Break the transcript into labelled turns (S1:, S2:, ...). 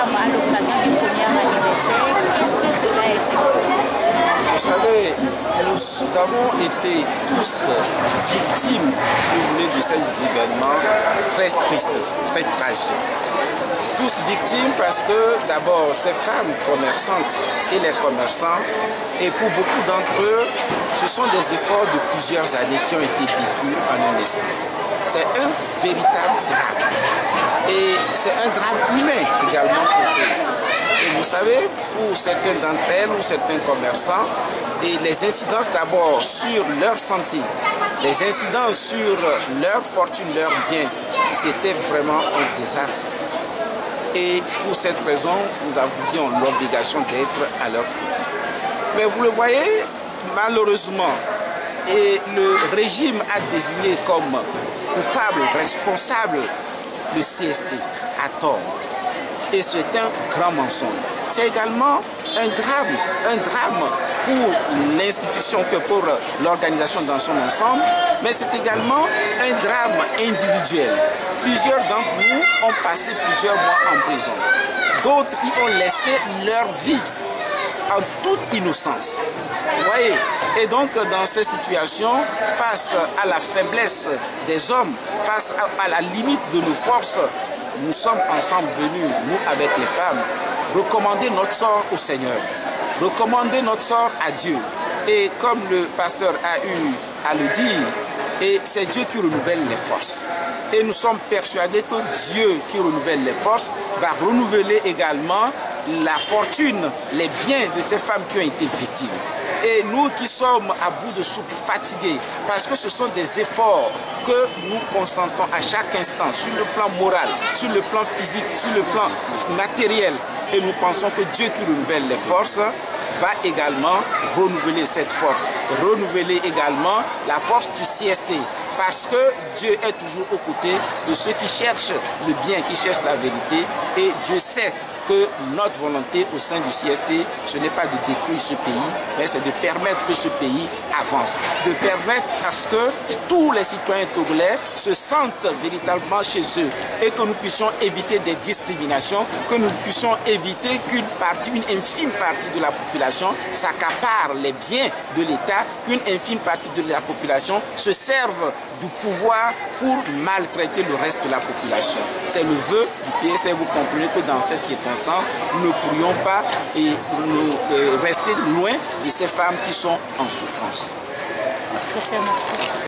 S1: femmes à l'occasion du premier anniversaire. Qu'est-ce que cela est?
S2: Vous savez, nous avons été tous victimes, si vous voulez, de ces événements très tristes, très tragiques. Tous victimes parce que d'abord ces femmes commerçantes et les commerçants, et pour beaucoup d'entre eux, ce sont des efforts de plusieurs années qui ont été détruits en un instant. C'est un véritable drame. Et c'est un drame humain également pour eux. Et vous savez, pour certains d'entre elles ou certains commerçants, et les incidences d'abord sur leur santé, les incidences sur leur fortune, leurs biens, c'était vraiment un désastre. Et pour cette raison, nous avions l'obligation d'être à leur côté. Mais vous le voyez, malheureusement, et le régime a désigné comme coupable, responsable, le CST à tort. Et c'est un grand mensonge. C'est également un drame pour l'institution que pour l'organisation dans son ensemble, mais c'est également un drame individuel. Plusieurs d'entre nous ont passé plusieurs mois en prison. D'autres y ont laissé leur vie en toute innocence. Vous voyez? Et donc dans ces situations, face à la faiblesse des hommes, face à la limite de nos forces, nous sommes ensemble venus, nous avec les femmes, recommander notre sort au Seigneur, recommander notre sort à Dieu. Et comme le pasteur a eu à le dire, et c'est Dieu qui renouvelle les forces. Et nous sommes persuadés que Dieu qui renouvelle les forces va renouveler également la fortune, les biens de ces femmes qui ont été victimes. Et nous qui sommes à bout de souffle, fatigués, parce que ce sont des efforts que nous consentons à chaque instant, sur le plan moral, sur le plan physique, sur le plan matériel. Et nous pensons que Dieu qui renouvelle les forces va également renouveler cette force, renouveler également la force du CST. Parce que Dieu est toujours aux côtés de ceux qui cherchent le bien, qui cherchent la vérité. Et Dieu sait que notre volonté au sein du CST, ce n'est pas de détruire ce pays, mais c'est de permettre que ce pays avance, de permettre à ce que tous les citoyens togolais se sentent véritablement chez eux et que nous puissions éviter des discriminations, que nous puissions éviter qu'une infime partie de la population s'accapare les biens de l'État, qu'une infime partie de la population se serve du pouvoir pour maltraiter le reste de la population. C'est le vœu du PSC. Vous comprenez que dans ces circonstances, nous ne pourrions pas rester loin de ces femmes qui sont en souffrance.
S1: Merci.